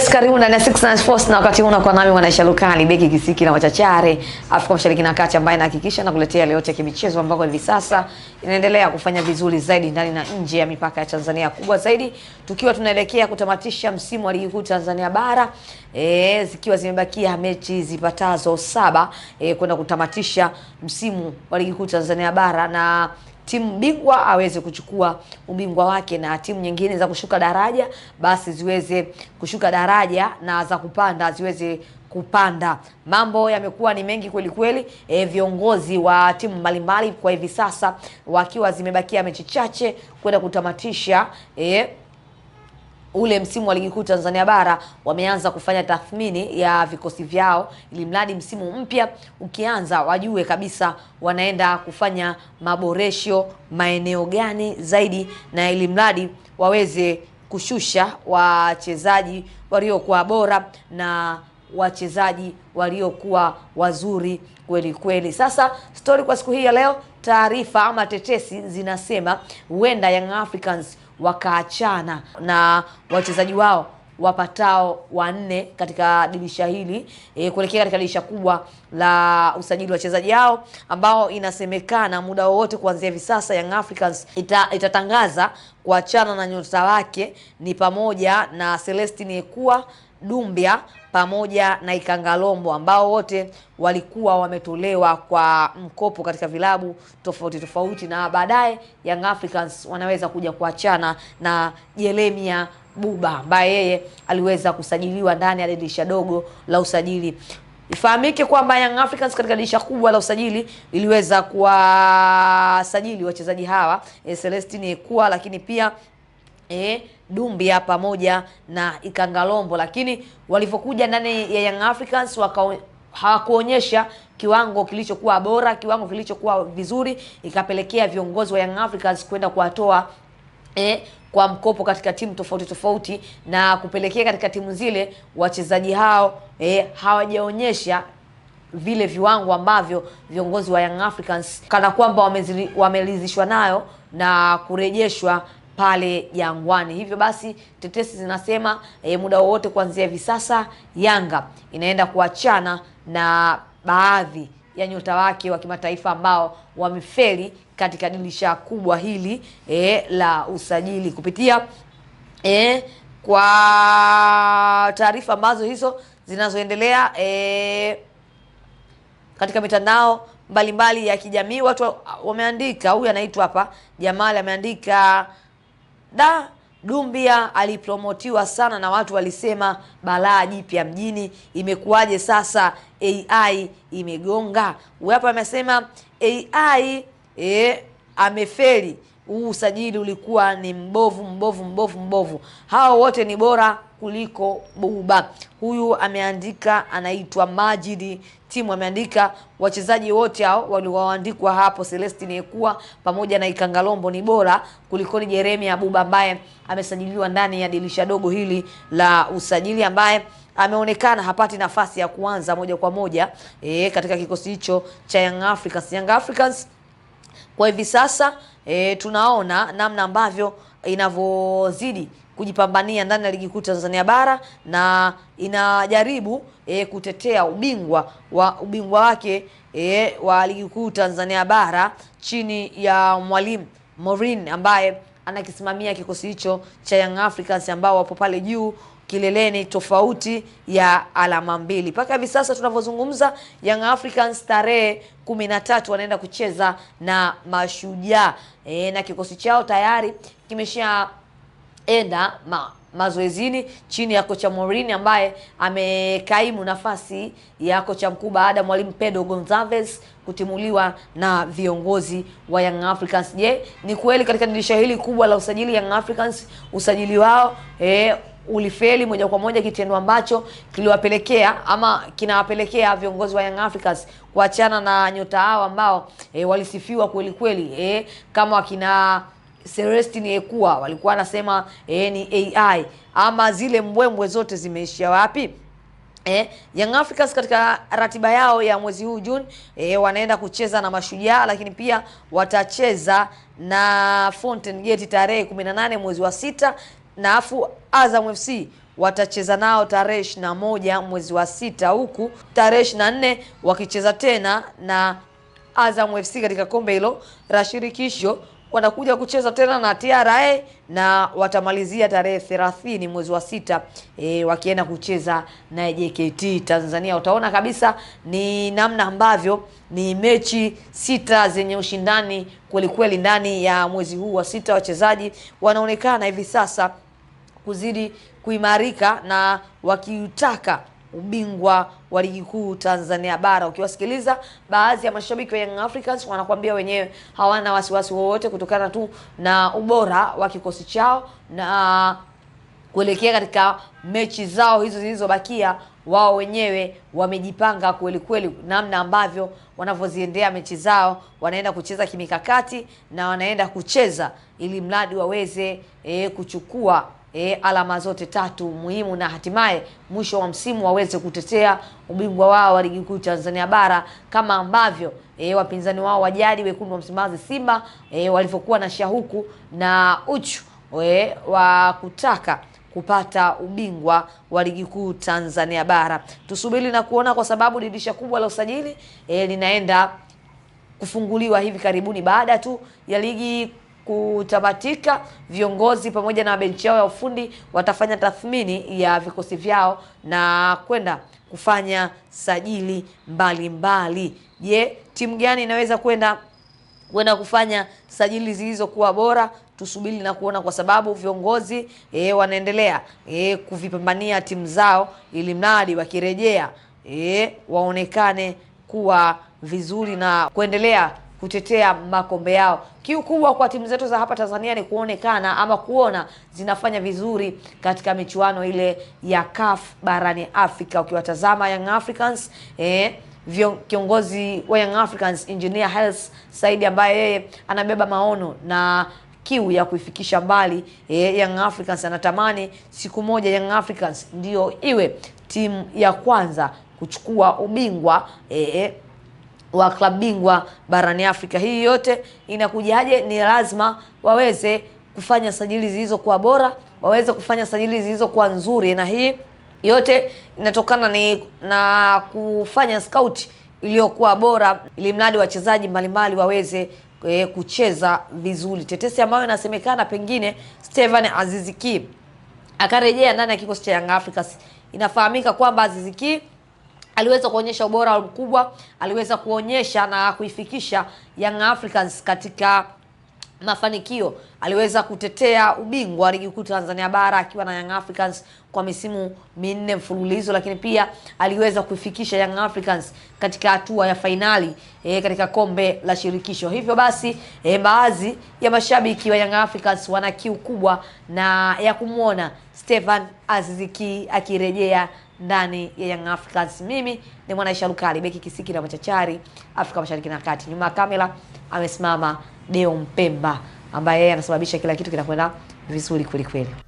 Yes, karibu ndani ya 69 Sports na wakati unakuwa nami Mwanaisha Lukani, beki kisiki na machachare Afrika Mashariki na Kati, ambaye anahakikisha na kuletea yale yote ya kimichezo ambako hivi sasa inaendelea kufanya vizuri zaidi ndani na nje ya mipaka ya Tanzania. Kubwa zaidi tukiwa tunaelekea kutamatisha msimu wa ligi kuu Tanzania bara, zikiwa zimebakia mechi zipatazo 7 kwenda kutamatisha msimu wa ligi kuu Tanzania bara, na timu bingwa aweze kuchukua ubingwa wake na timu nyingine za kushuka daraja basi ziweze kushuka daraja na za kupanda ziweze kupanda. Mambo yamekuwa ni mengi kweli kweli, viongozi wa timu mbalimbali kwa hivi sasa wakiwa zimebakia mechi chache kwenda kutamatisha ule msimu wa ligi kuu Tanzania bara, wameanza kufanya tathmini ya vikosi vyao ili mradi msimu mpya ukianza wajue kabisa wanaenda kufanya maboresho maeneo gani zaidi, na ili mradi waweze kushusha wachezaji waliokuwa bora na wachezaji waliokuwa wazuri kweli kweli. Sasa story kwa siku hii ya leo, taarifa ama tetesi zinasema huenda Young Africans wakaachana na wachezaji wao wapatao 4 katika dirisha hili kuelekea katika dirisha kubwa la usajili wa wachezaji hao, ambao inasemekana muda wowote kuanzia hivi sasa Young Africans itatangaza kuachana na nyota wake, ni pamoja na Celestine Ekua, Dumbia pamoja na Ikangalombo, ambao wote walikuwa wametolewa kwa mkopo katika vilabu tofauti tofauti, na baadaye Young Africans wanaweza kuja kuachana na Jeremia Buba ambaye yeye aliweza kusajiliwa ndani ya dirisha dogo la usajili. Ifahamike kwamba Young Africans katika dirisha kubwa la usajili iliweza kuwasajili wachezaji hawa Celestine Ekua, lakini pia Dumbia pamoja na Ikangalombo, lakini walivyokuja ndani ya Young Africans hawakuonyesha kiwango kilichokuwa bora, kiwango kilichokuwa vizuri, ikapelekea viongozi wa Young Africans kwenda kuwatoa kwa mkopo katika timu tofauti tofauti, na kupelekea katika timu zile wachezaji hao hawajaonyesha vile viwango ambavyo viongozi wa Young Africans kana kwamba wamelizishwa nayo na kurejeshwa pale Jangwani. Hivyo basi tetesi zinasema muda wowote kuanzia hivi sasa Yanga inaenda kuachana na baadhi ya nyota wake wa kimataifa ambao wamefeli katika dirisha kubwa hili la usajili. Kupitia kwa taarifa ambazo hizo zinazoendelea katika mitandao mbalimbali ya kijamii, watu wameandika, huyu anaitwa hapa Jamal ameandika, Dumbia alipromotiwa sana na watu walisema balaa jipya mjini, imekuwaje sasa AI imegonga. Huyu hapa amesema AI amefeli, huu usajili ulikuwa ni mbovu. Hao wote ni bora kuliko Buba. Huyu ameandika, anaitwa Majidi Timu, ameandika wachezaji wote hao walioandikwa hapo Celestine Ekua pamoja na Ikangalombo ni bora kuliko ni Jeremia Buba ambaye amesajiliwa ndani ya dirisha dogo hili la usajili, ambaye ameonekana hapati nafasi ya kuanza moja kwa moja katika kikosi hicho cha Young Africans. Young Africans kwa hivi sasa tunaona namna ambavyo inavyozidi kujipambania ndani ya ligi kuu Tanzania bara, na inajaribu kutetea ubingwa wake wa ligi kuu Tanzania bara chini ya mwalimu Morin ambaye anakisimamia kikosi hicho cha Young Africans ambao wapo pale juu kileleni tofauti ya alama 2. Mpaka hivi sasa tunavyozungumza Young Africans tarehe 13 wanaenda kucheza na Mashujaa na kikosi chao tayari kimeshaenda mazoezini chini ya kocha Morini ambaye amekaimu nafasi ya kocha mkuu baada ya mwalimu Pedro Gonzalez kutimuliwa na viongozi wa Young Africans. Je, ni kweli katika dirisha hili kubwa la usajili Young Africans usajili wao ulifeli moja kwa moja, kitendo ambacho kiliwapelekea ama kinawapelekea viongozi wa Young Africans kuachana na nyota hao ambao walisifiwa kweli kweli, kama wakina Celestine Ekua walikuwa wanasema ni AI, ama zile mbwembwe zote zimeishia wapi? Young Africans katika ratiba yao ya mwezi huu Juni wanaenda kucheza na Mashujaa, lakini pia watacheza na Fountain Gate tarehe 18 mwezi wa 6, na afu Azam FC watacheza nao tarehe 21 mwezi wa 6, huku tarehe 24 wakicheza tena na Azam FC katika kombe hilo la shirikisho. Wanakuja kucheza tena na TRA na watamalizia tarehe 30 mwezi wa 6 wakienda kucheza na JKT Tanzania. Utaona kabisa ni namna ambavyo ni mechi 6 zenye ushindani kweli kweli ndani ya mwezi huu wa 6. Wachezaji wanaonekana hivi sasa kuzidi kuimarika na wakiutaka ubingwa wa ligi kuu Tanzania bara. Ukiwasikiliza baadhi ya mashabiki wa Young Africans wanakuambia wenyewe hawana wasiwasi wowote kutokana tu na ubora wa kikosi chao, na kuelekea katika mechi zao hizo zilizobakia wao wenyewe wamejipanga kweli kweli namna ambavyo wanavyoziendea mechi zao. Wanaenda kucheza kimikakati na wanaenda kucheza ili mradi waweze kuchukua alama zote 3 muhimu na hatimaye mwisho wa msimu waweze kutetea ubingwa wao wa ligi kuu Tanzania bara, kama ambavyo wapinzani wao wa jadi wekundu wa Msimbazi Simba walivyokuwa na shauku na uchu wa kutaka kupata ubingwa wa ligi kuu Tanzania bara. Tusubiri na kuona, kwa sababu dirisha kubwa la usajili linaenda kufunguliwa hivi karibuni baada tu ya ligi kutamatika. Viongozi pamoja na benchi yao ya ufundi watafanya tathmini ya vikosi vyao na kwenda kufanya sajili mbalimbali. Je, timu gani inaweza kwenda kufanya sajili zilizokuwa bora? Tusubiri na kuona, kwa sababu viongozi wanaendelea kuvipambania timu zao ili mradi wakirejea waonekane kuwa vizuri na kuendelea kutetea makombe yao. Kiu kubwa kwa timu zetu za hapa Tanzania ni kuonekana ama kuona zinafanya vizuri katika michuano ile ya CAF barani Afrika. Ukiwatazama Young Africans, kiongozi wa Young Africans Engineer Hersi Said, ambaye yeye anabeba maono na kiu ya kuifikisha mbali Young Africans, anatamani siku moja Young Africans ndio iwe timu ya kwanza kuchukua ubingwa wa klabu bingwa barani Afrika. Hii yote inakujaje? Ni lazima waweze kufanya sajili zilizokuwa bora, waweze kufanya sajili zilizokuwa nzuri, na hii yote inatokana na kufanya scout iliyokuwa bora ili mradi wachezaji mbalimbali waweze kucheza vizuri. Tetesi ambayo inasemekana pengine Stephane Aziz Ki akarejea ndani ya kikosi cha Young Africans. Inafahamika kwamba Aziz Ki aliweza kuonyesha ubora mkubwa, aliweza kuonyesha na kuifikisha Young Africans katika mafanikio. Aliweza kutetea ubingwa wa ligi kuu Tanzania bara akiwa na Young Africans kwa misimu 4 mfululizo, lakini pia aliweza kuifikisha Young Africans katika hatua ya fainali katika kombe la shirikisho. Hivyo basi baadhi ya mashabiki wa Young Africans wana kiu kubwa na ya kumuona Stephane Aziz Ki akirejea ndani ya Young Africans. Mimi ni Mwanaisha Lukali, beki kisiki na machachari Afrika Mashariki na Kati. Nyuma ya kamera amesimama Deo Mpemba, ambaye yeye anasababisha kila kitu kinakwenda vizuri kweli kweli.